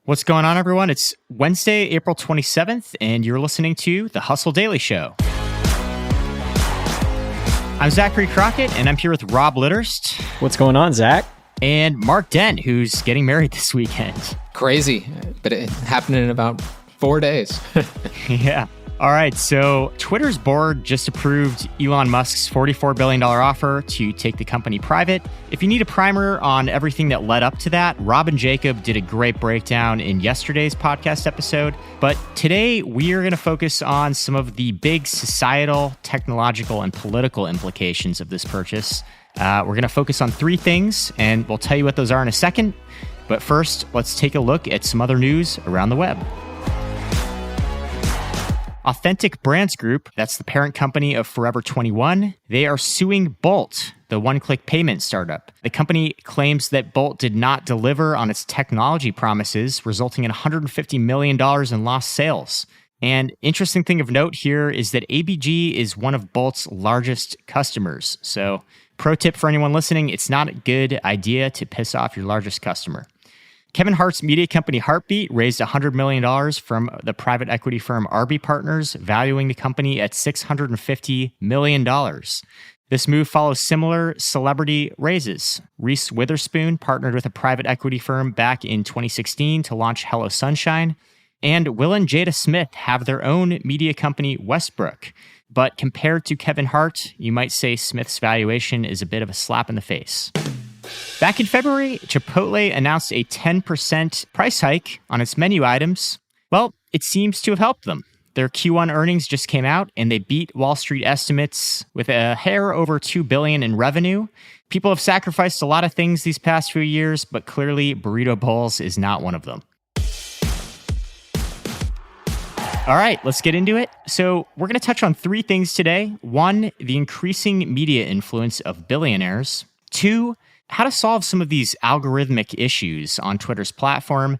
What's going on, everyone? It's Wednesday, April 27th, and you're listening to The Hustle Daily Show. I'm Zachary Crockett, and I'm here with Rob Litterst. What's going on, Zach? And Mark Dent, who's getting married this weekend. Crazy, but it happened in about 4 days. Yeah. All right, so Twitter's board just approved Elon Musk's $44 billion offer to take the company private. If you need a primer on everything that led up to that, Rob and Jacob did a great breakdown in yesterday's podcast episode. But today, we are going to focus on some of the big societal, technological, and political implications of this purchase. We're going to focus on three things, and we'll tell you what those are in a second. But first, let's take a look at some other news around the web. Authentic Brands Group, that's the parent company of Forever 21, they are suing Bolt, the one-click payment startup. The company claims that Bolt did not deliver on its technology promises, resulting in $150 million in lost sales. And interesting thing of note here is that ABG is one of Bolt's largest customers. So, pro tip for anyone listening, it's not a good idea to piss off your largest customer. Kevin Hart's media company Heartbeat raised $100 million from the private equity firm RB Partners, valuing the company at $650 million. This move follows similar celebrity raises. Reese Witherspoon partnered with a private equity firm back in 2016 to launch Hello Sunshine, and Will and Jada Smith have their own media company, Westbrook. But compared to Kevin Hart, you might say Smith's valuation is a bit of a slap in the face. Back in February, Chipotle announced a 10% price hike on its menu items. Well, it seems to have helped them. Their Q1 earnings just came out, and they beat Wall Street estimates with a hair over $2 billion in revenue. People have sacrificed a lot of things these past few years, but clearly Burrito Bowls is not one of them. All right, let's get into it. So we're going to touch on three things today. One, the increasing media influence of billionaires. Two, how to solve some of these algorithmic issues on Twitter's platform.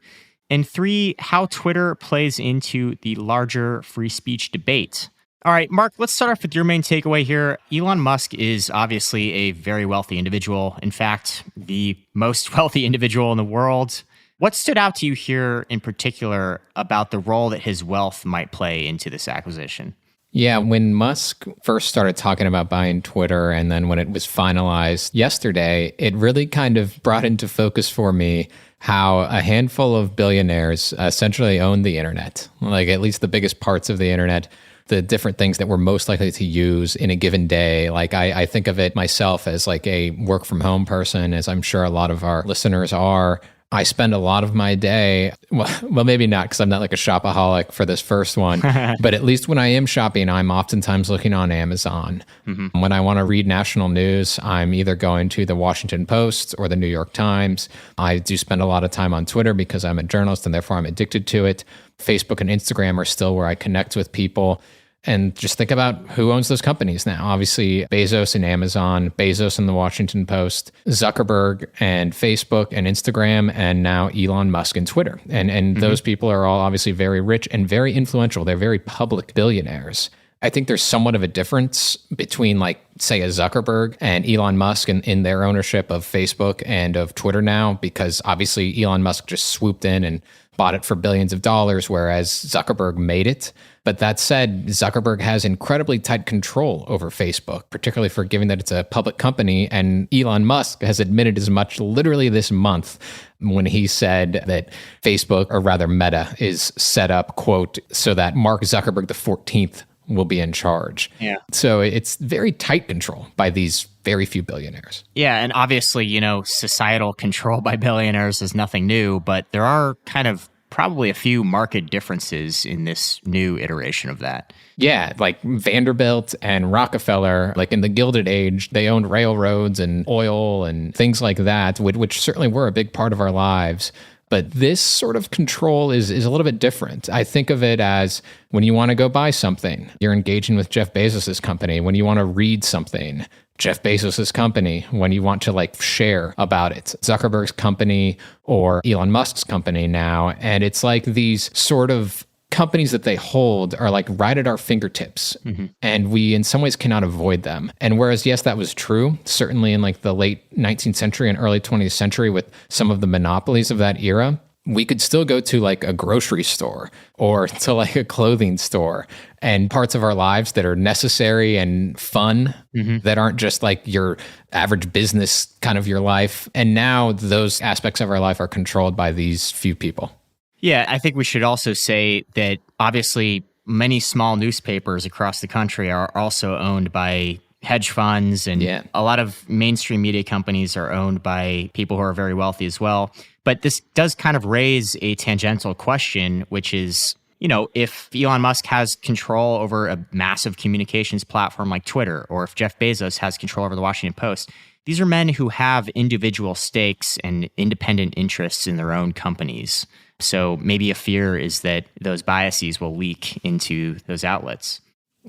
And three, how Twitter plays into the larger free speech debate. All right, Mark, let's start off with your main takeaway here. Elon Musk is obviously a very wealthy individual. In fact, the most wealthy individual in the world. What stood out to you here in particular about the role that his wealth might play into this acquisition? Yeah, when Musk first started talking about buying Twitter, and then when it was finalized yesterday, it really kind of brought into focus for me how a handful of billionaires essentially own the internet, like at least the biggest parts of the internet, the different things that we're most likely to use in a given day. Like I think of it myself as like a work from home person, as I'm sure a lot of our listeners are. I spend a lot of my day, well, maybe not because I'm not like a shopaholic for this first one, but at least when I am shopping, I'm oftentimes looking on Amazon. Mm-hmm. When I want to read national news, I'm either going to the Washington Post or the New York Times. I do spend a lot of time on Twitter because I'm a journalist and therefore I'm addicted to it. Facebook and Instagram are still where I connect with people. And just think about who owns those companies now. Obviously, Bezos and Amazon, Bezos and the Washington Post, Zuckerberg and Facebook and Instagram, and now Elon Musk and Twitter. And those people are all obviously very rich and very influential. They're very public billionaires. I think there's somewhat of a difference between, like, say, a Zuckerberg and Elon Musk in their ownership of Facebook and of Twitter now, because obviously Elon Musk just swooped in and bought it for billions of dollars, whereas Zuckerberg made it. But that said, Zuckerberg has incredibly tight control over Facebook, particularly for given that it's a public company. And Elon Musk has admitted as much literally this month when he said that Facebook, or rather Meta, is set up, quote, so that Mark Zuckerberg the 14th will be in charge. Yeah. So it's very tight control by these very few billionaires. Yeah, and obviously, societal control by billionaires is nothing new, but there are kind of probably a few marked differences in this new iteration of that. Yeah, like Vanderbilt and Rockefeller, like in the Gilded Age, they owned railroads and oil and things like that, which certainly were a big part of our lives. But this sort of control is a little bit different. I think of it as when you want to go buy something, you're engaging with Jeff Bezos' company. When you want to read something, Jeff Bezos' company. When you want to share about it, Zuckerberg's company or Elon Musk's company now. And it's like these sort of companies that they hold are right at our fingertips. Mm-hmm. And we in some ways cannot avoid them. And whereas, yes, that was true, certainly in the late 19th century and early 20th century with some of the monopolies of that era, we could still go to like a grocery store or to like a clothing store, and parts of our lives that are necessary and fun that aren't just like your average business kind of your life. And now those aspects of our life are controlled by these few people. Yeah, I think we should also say that obviously many small newspapers across the country are also owned by hedge funds, and a lot of mainstream media companies are owned by people who are very wealthy as well. But this does kind of raise a tangential question, which is, if Elon Musk has control over a massive communications platform like Twitter, or if Jeff Bezos has control over the Washington Post, these are men who have individual stakes and independent interests in their own companies. So maybe a fear is that those biases will leak into those outlets.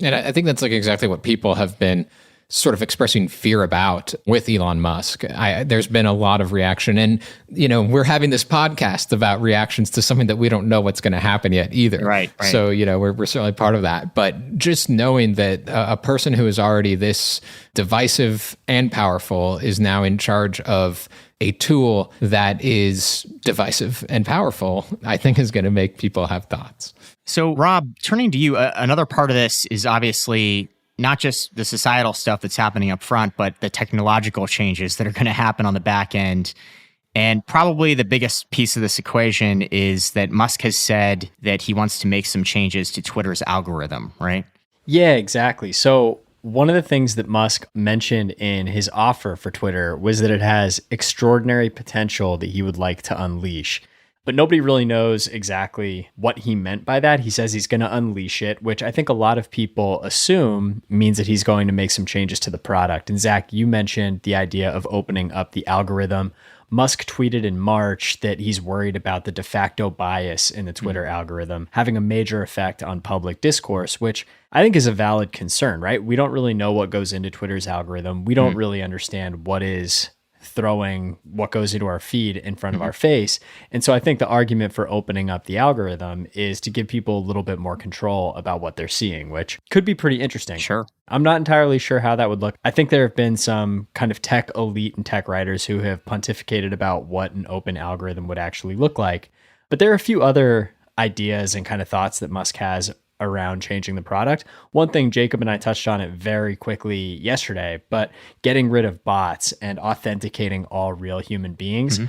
And I think that's like exactly what people have been sort of expressing fear about with Elon Musk. There's been a lot of reaction, and we're having this podcast about reactions to something that we don't know what's going to happen yet either. Right. So we're certainly part of that. But just knowing that a person who is already this divisive and powerful is now in charge of a tool that is divisive and powerful, I think is going to make people have thoughts. So, Rob, turning to you, another part of this is obviously not just the societal stuff that's happening up front, but the technological changes that are going to happen on the back end. And probably the biggest piece of this equation is that Musk has said that he wants to make some changes to Twitter's algorithm, right? Yeah, exactly. So one of the things that Musk mentioned in his offer for Twitter was that it has extraordinary potential that he would like to unleash. But nobody really knows exactly what he meant by that. He says he's going to unleash it, which I think a lot of people assume means that he's going to make some changes to the product. And Zach, you mentioned the idea of opening up the algorithm. Musk tweeted in March that he's worried about the de facto bias in the Twitter algorithm having a major effect on public discourse, which I think is a valid concern, right? We don't really know what goes into Twitter's algorithm. We don't really understand what is throwing what goes into our feed in front of our face. And so I think the argument for opening up the algorithm is to give people a little bit more control about what they're seeing, which could be pretty interesting. Sure. I'm not entirely sure how that would look. I think there have been some kind of tech elite and tech writers who have pontificated about what an open algorithm would actually look like. But there are a few other ideas and kind of thoughts that Musk has around changing the product. One thing, Jacob and I touched on it very quickly yesterday, but getting rid of bots and authenticating all real human beings.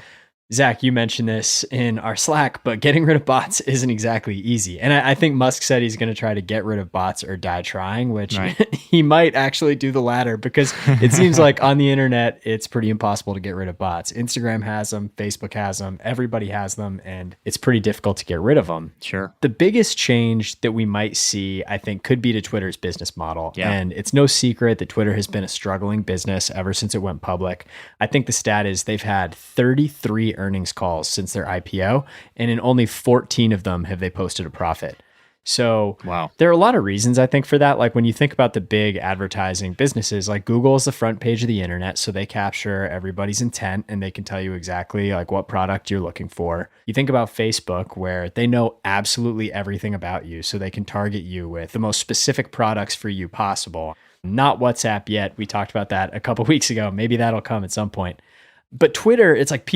Zach, you mentioned this in our Slack, but getting rid of bots isn't exactly easy. And I think Musk said he's going to try to get rid of bots or die trying, which he might actually do the latter, because it seems like on the internet, it's pretty impossible to get rid of bots. Instagram has them, Facebook has them, everybody has them, and it's pretty difficult to get rid of them. Sure. The biggest change that we might see, I think, could be to Twitter's business model. Yeah. And it's no secret that Twitter has been a struggling business ever since it went public. I think the stat is they've had 33 earnings calls since their IPO, and in only 14 of them have they posted a profit. So there are a lot of reasons, I think, for that. Like when you think about the big advertising businesses, like Google is the front page of the internet, so they capture everybody's intent and they can tell you exactly like what product you're looking for. You think about Facebook, where they know absolutely everything about you, so they can target you with the most specific products for you possible. Not WhatsApp yet. We talked about that a couple weeks ago. Maybe that'll come at some point. But Twitter, it's like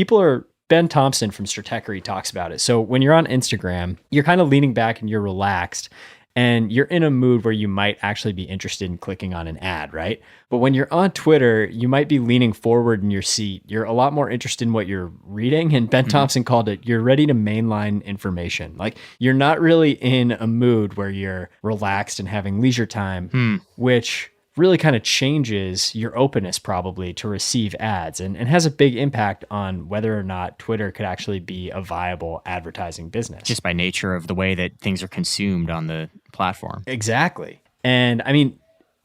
Ben Thompson from Stratechery talks about it. So when you're on Instagram, you're kind of leaning back and you're relaxed and you're in a mood where you might actually be interested in clicking on an ad, right? But when you're on Twitter, you might be leaning forward in your seat. You're a lot more interested in what you're reading. And Ben Thompson called it, you're ready to mainline information. Like you're not really in a mood where you're relaxed and having leisure time, which really kind of changes your openness probably to receive ads and has a big impact on whether or not Twitter could actually be a viable advertising business. Just by nature of the way that things are consumed on the platform. Exactly. And I mean,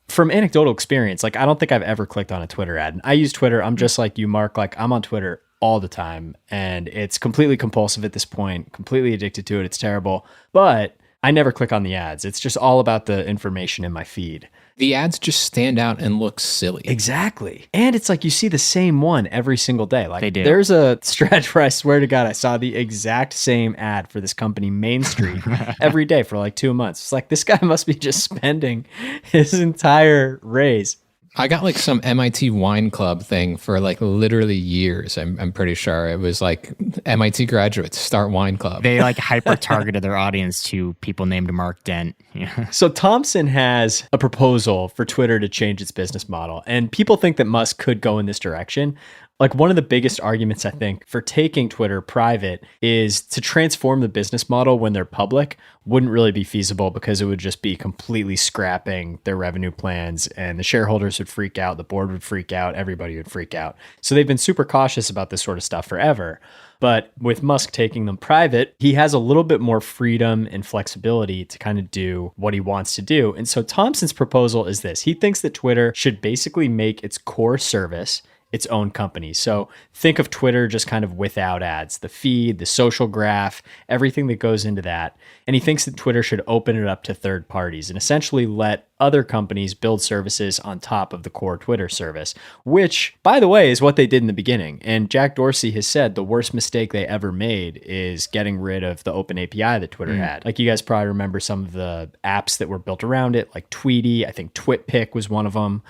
from anecdotal experience, like I don't think I've ever clicked on a Twitter ad. And I use Twitter. I'm just like you, Mark. Like I'm on Twitter all the time and it's completely compulsive at this point, completely addicted to it. It's terrible, but I never click on the ads. It's just all about the information in my feed. The ads just stand out and look silly. Exactly. And it's like you see the same one every single day. Like they do. There's a stretch where I swear to God, I saw the exact same ad for this company, Main Street, every day for like 2 months. It's like this guy must be just spending his entire raise. I got like some MIT wine club thing for like literally years. I'm pretty sure it was like MIT graduates start wine club. They like hyper targeted their audience to people named Mark Dent. Yeah. So Thompson has a proposal for Twitter to change its business model, and people think that Musk could go in this direction. Like one of the biggest arguments, I think, for taking Twitter private is to transform the business model when they're public wouldn't really be feasible because it would just be completely scrapping their revenue plans and the shareholders would freak out, the board would freak out, everybody would freak out. So they've been super cautious about this sort of stuff forever. But with Musk taking them private, he has a little bit more freedom and flexibility to kind of do what he wants to do. And so Thompson's proposal is this. He thinks that Twitter should basically make its core service its own company. So think of Twitter just kind of without ads, the feed, the social graph, everything that goes into that. And he thinks that Twitter should open it up to third parties and essentially let other companies build services on top of the core Twitter service, which, by the way, is what they did in the beginning. And Jack Dorsey has said the worst mistake they ever made is getting rid of the open API that Twitter had. Like you guys probably remember some of the apps that were built around it, like Tweety, I think TwitPic was one of them.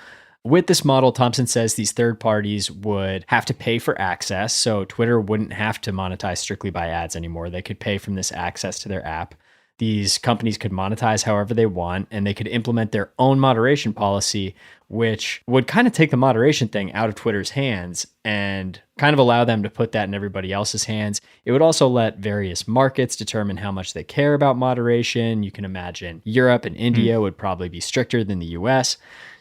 With this model, Thompson says these third parties would have to pay for access, so Twitter wouldn't have to monetize strictly by ads anymore. They could pay from this access to their app. These companies could monetize however they want, and they could implement their own moderation policy, which would kind of take the moderation thing out of Twitter's hands and kind of allow them to put that in everybody else's hands. It would also let various markets determine how much they care about moderation. You can imagine Europe and India would probably be stricter than the US.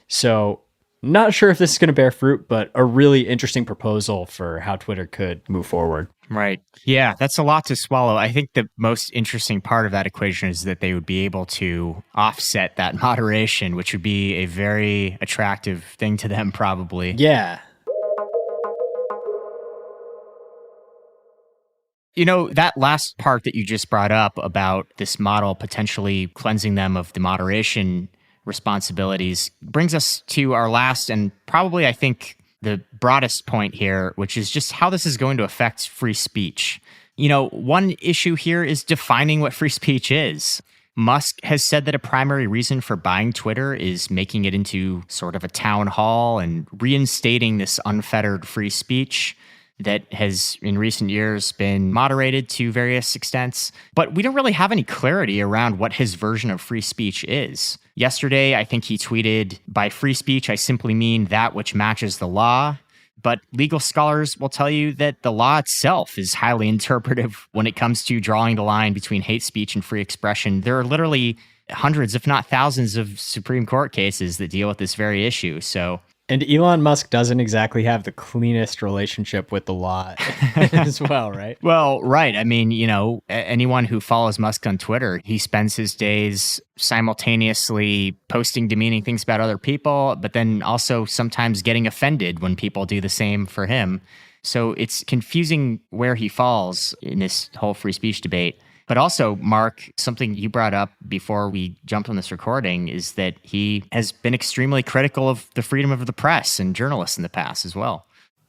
So not sure if this is going to bear fruit, but a really interesting proposal for how Twitter could move forward. Right. Yeah, that's a lot to swallow. I think the most interesting part of that equation is that they would be able to offset that moderation, which would be a very attractive thing to them, probably. Yeah. You know, that last part that you just brought up about this model potentially cleansing them of the moderation responsibilities brings us to our last and probably, I think, the broadest point here, which is just how this is going to affect free speech. You know, one issue here is defining what free speech is. Musk has said that a primary reason for buying Twitter is making it into sort of a town hall and reinstating this unfettered free speech that has in recent years been moderated to various extents. But we don't really have any clarity around what his version of free speech is. Yesterday, I think he tweeted, "By free speech, I simply mean that which matches the law." But legal scholars will tell you that the law itself is highly interpretive when it comes to drawing the line between hate speech and free expression. There are literally hundreds, if not thousands, of Supreme Court cases that deal with this very issue. And Elon Musk doesn't exactly have the cleanest relationship with the law as well, right? Well, right. I mean, you know, anyone who follows Musk on Twitter, he spends his days simultaneously posting demeaning things about other people, but then also sometimes getting offended when people do the same for him. So it's confusing where he falls in this whole free speech debate. But also, Mark, something you brought up before we jumped on this recording is that he has been extremely critical of the freedom of the press and journalists in the past as well.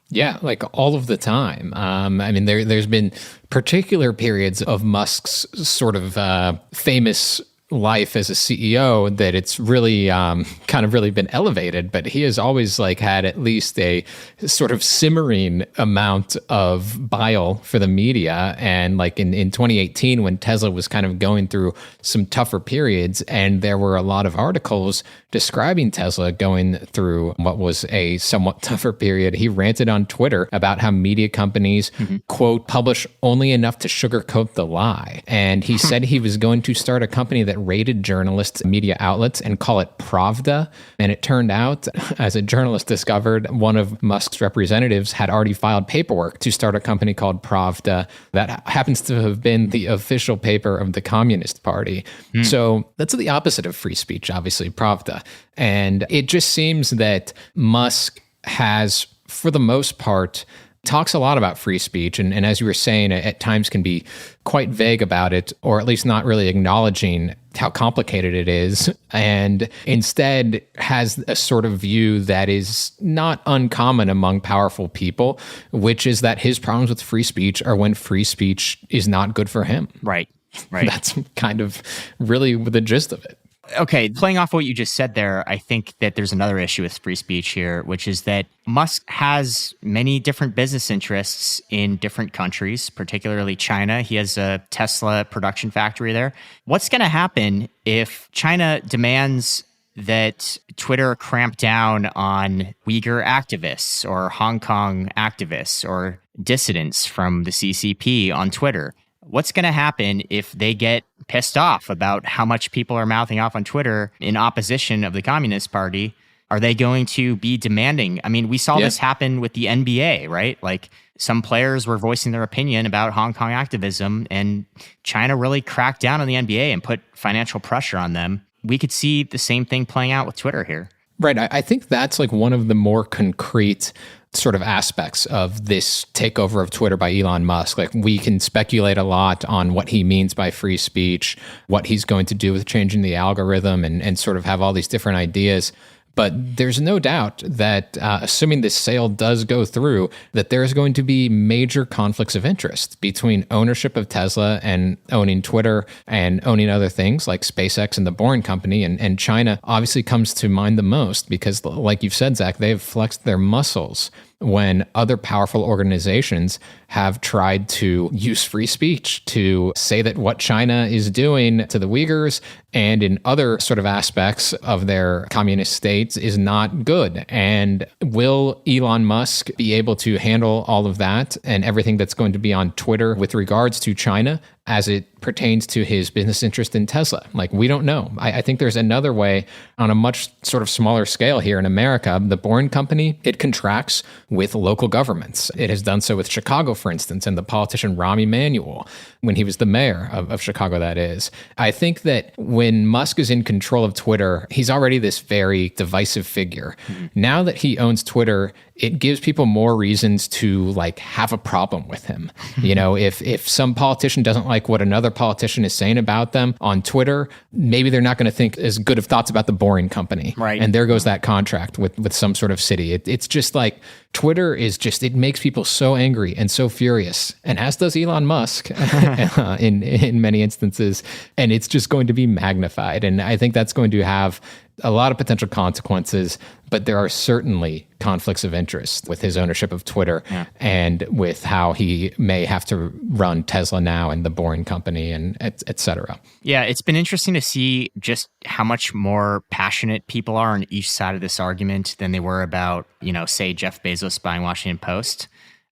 Yeah, like all of the time. I mean, there's been particular periods of Musk's sort of famous life as a CEO that it's really kind of really been elevated, but he has always like had at least a sort of simmering amount of bile for the media. And like in 2018, when Tesla was kind of going through some tougher periods, and there were a lot of articles describing Tesla going through what was a somewhat tougher period, he ranted on Twitter about how media companies, quote, publish only enough to sugarcoat the lie. And he said he was going to start a company that rated journalists and media outlets and call it Pravda. And it turned out, as a journalist discovered, one of Musk's representatives had already filed paperwork to start a company called Pravda that happens to have been the official paper of the Communist Party. So that's the opposite of free speech, obviously, Pravda. And it just seems that Musk has, for the most part, talks a lot about free speech. And as you were saying, at times can be quite vague about it, or at least not really acknowledging how complicated it is. And instead has a sort of view that is not uncommon among powerful people, which is that his problems with free speech are when free speech is not good for him. Right. Right. That's kind of really the gist of it. Okay, playing off what you just said there, I think that there's another issue with free speech here, which is that Musk has many different business interests in different countries, particularly China. He has a Tesla production factory there. What's going to happen if China demands that Twitter cramp down on Uyghur activists or Hong Kong activists or dissidents from the CCP on Twitter? What's going to happen if they get pissed off about how much people are mouthing off on Twitter in opposition of the Communist Party? Are they going to be demanding? I mean, we saw this happen with the NBA, right? Like some players were voicing their opinion about Hong Kong activism, and China really cracked down on the NBA and put financial pressure on them. We could see the same thing playing out with Twitter here. Right. I think that's like one of the more concrete sort of aspects of this takeover of Twitter by Elon Musk. Like we can speculate a lot on what he means by free speech, what he's going to do with changing the algorithm and sort of have all these different ideas. But there's no doubt that assuming this sale does go through, that there is going to be major conflicts of interest between ownership of Tesla and owning Twitter and owning other things like SpaceX and the Boring Company. And China obviously comes to mind the most because, like you've said, Zach, they've flexed their muscles when other powerful organizations have tried to use free speech to say that what China is doing to the Uyghurs and in other sort of aspects of their communist states is not good. And will Elon Musk be able to handle all of that and everything that's going to be on Twitter with regards to China as it pertains to his business interest in Tesla? Like, we don't know. I think there's another way on a much sort of smaller scale here in America. The Boring Company, it contracts with local governments. It has done so with Chicago, for instance, and the politician Rahm Emanuel, when he was the mayor of Chicago, that is. I think that when Musk is in control of Twitter, he's already this very divisive figure. Mm-hmm. Now that he owns Twitter, it gives people more reasons to like have a problem with him. You know, if some politician doesn't like what another politician is saying about them on Twitter, maybe they're not going to think as good of thoughts about the Boring Company. Right. And there goes that contract with some sort of city. It's just like Twitter is just, it makes people so angry and so furious, and as does Elon Musk in many instances. And it's just going to be magnified. And I think that's going to have a lot of potential consequences, but there are certainly conflicts of interest with his ownership of Twitter and with how he may have to run Tesla now and the Boring Company and et cetera. Yeah, it's been interesting to see just how much more passionate people are on each side of this argument than they were about, you know, say Jeff Bezos buying Washington Post.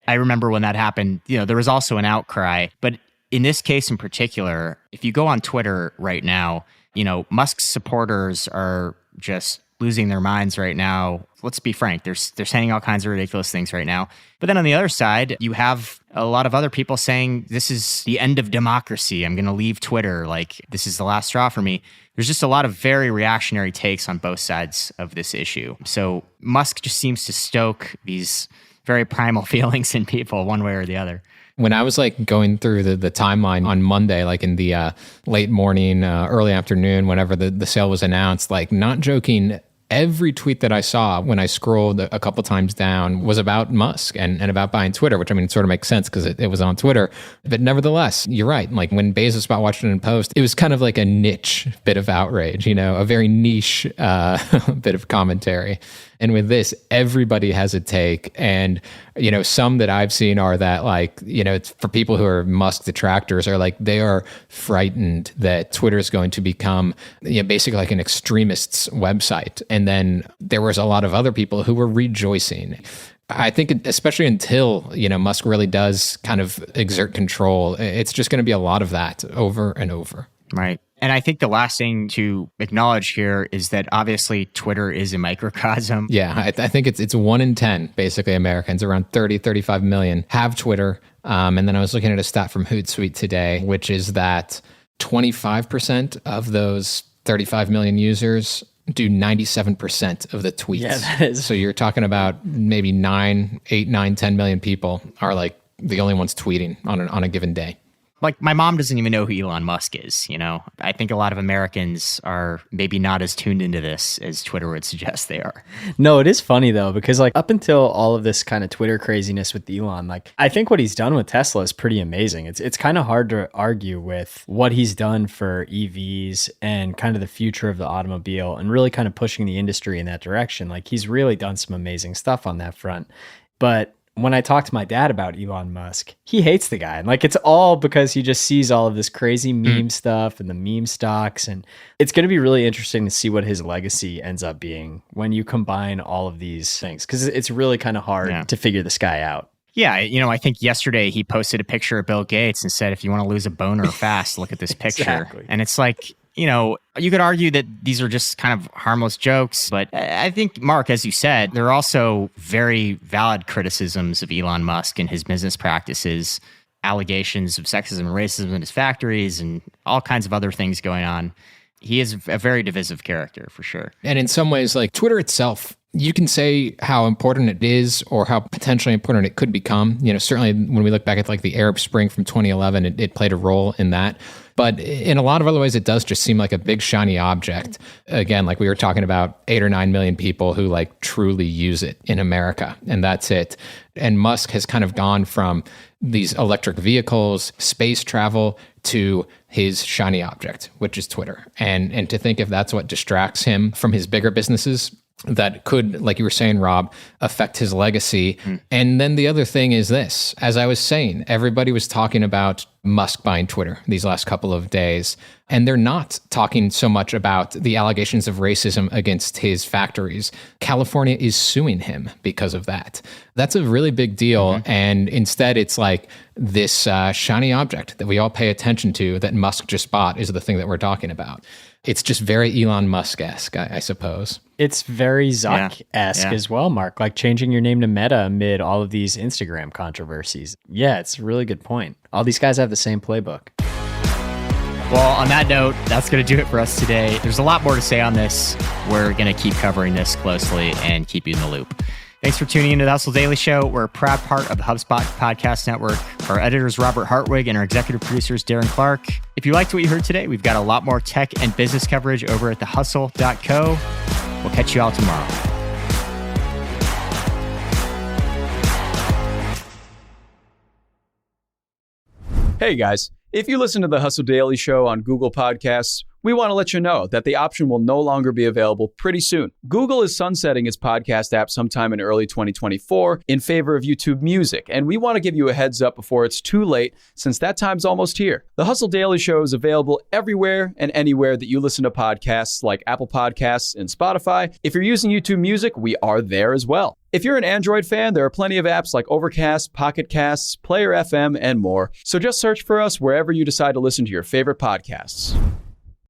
I remember when that happened, you know, there was also an outcry, but in this case in particular, if you go on Twitter right now, you know, Musk's supporters are just losing their minds right now. Let's be frank, they're saying all kinds of ridiculous things right now. But then on the other side, you have a lot of other people saying, this is the end of democracy. I'm going to leave Twitter. Like, this is the last straw for me. There's just a lot of very reactionary takes on both sides of this issue. So Musk just seems to stoke these very primal feelings in people one way or the other. When I was like going through the timeline on Monday, like in the late morning, early afternoon, whenever the sale was announced, like not joking, every tweet that I saw when I scrolled a couple times down was about Musk and about buying Twitter, which I mean, it sort of makes sense because it was on Twitter. But nevertheless, you're right. Like when Bezos bought Washington Post, it was kind of like a niche bit of outrage, you know, a very niche bit of commentary. And with this, everybody has a take. And, you know, some that I've seen are that like, you know, it's for people who are Musk detractors are like, they are frightened that Twitter is going to become, you know, basically like an extremist's website. And then there was a lot of other people who were rejoicing. I think especially until, you know, Musk really does kind of exert control, it's just going to be a lot of that over and over. Right. And I think the last thing to acknowledge here is that obviously Twitter is a microcosm. Yeah, I think it's 1 in 10, basically, Americans, around 35 million have Twitter. And then I was looking at a stat from Hootsuite today, which is that 25% of those 35 million users do 97% of the tweets. Yeah, that is. So you're talking about maybe 10 million people are like the only ones tweeting on a given day. Like, my mom doesn't even know who Elon Musk is, you know? I think a lot of Americans are maybe not as tuned into this as Twitter would suggest they are. No, it is funny though, because like up until all of this kind of Twitter craziness with Elon, like I think what he's done with Tesla is pretty amazing. It's kind of hard to argue with what he's done for EVs and kind of the future of the automobile and really kind of pushing the industry in that direction. Like he's really done some amazing stuff on that front. But when I talk to my dad about Elon Musk, he hates the guy. And like, it's all because he just sees all of this crazy meme stuff and the meme stocks. And it's going to be really interesting to see what his legacy ends up being when you combine all of these things, because it's really kind of hard to figure this guy out. Yeah, you know, I think yesterday he posted a picture of Bill Gates and said, if you want to lose a boner fast, look at this picture. Exactly. And it's like, you know, you could argue that these are just kind of harmless jokes, but I think, Mark, as you said, there are also very valid criticisms of Elon Musk and his business practices, allegations of sexism and racism in his factories, and all kinds of other things going on. He is a very divisive character, for sure. And in some ways, like Twitter itself, you can say how important it is or how potentially important it could become. You know, certainly when we look back at like the Arab Spring from 2011, it played a role in that. But in a lot of other ways, it does just seem like a big shiny object. Again, like we were talking about 8 or 9 million people who like truly use it in America, and that's it. And Musk has kind of gone from these electric vehicles, space travel, to his shiny object, which is Twitter. And to think if that's what distracts him from his bigger businesses, that could, like you were saying, Rob, affect his legacy. And then the other thing is this, as I was saying, everybody was talking about Musk buying Twitter these last couple of days, and they're not talking so much about the allegations of racism against his factories. California is suing him because of that. That's a really big deal. And instead, it's like this shiny object that we all pay attention to that Musk just bought is the thing that we're talking about. It's just very Elon Musk-esque, I suppose. It's very Zuck-esque as well, Mark, like changing your name to Meta amid all of these Instagram controversies. Yeah, it's a really good point. All these guys have the same playbook. Well, on that note, that's going to do it for us today. There's a lot more to say on this. We're going to keep covering this closely and keep you in the loop. Thanks for tuning into the Hustle Daily Show. We're a proud part of the HubSpot Podcast Network. Our editor is Robert Hartwig, and our executive producer is Darren Clark. If you liked what you heard today, we've got a lot more tech and business coverage over at thehustle.co. We'll catch you all tomorrow. Hey guys, if you listen to the Hustle Daily Show on Google Podcasts, we want to let you know that the option will no longer be available pretty soon. Google is sunsetting its podcast app sometime in early 2024 in favor of YouTube Music, and we want to give you a heads up before it's too late, since that time's almost here. The Hustle Daily Show is available everywhere and anywhere that you listen to podcasts, like Apple Podcasts and Spotify. If you're using YouTube Music, we are there as well. If you're an Android fan, there are plenty of apps like Overcast, Pocket Casts, Player FM, and more. So just search for us wherever you decide to listen to your favorite podcasts.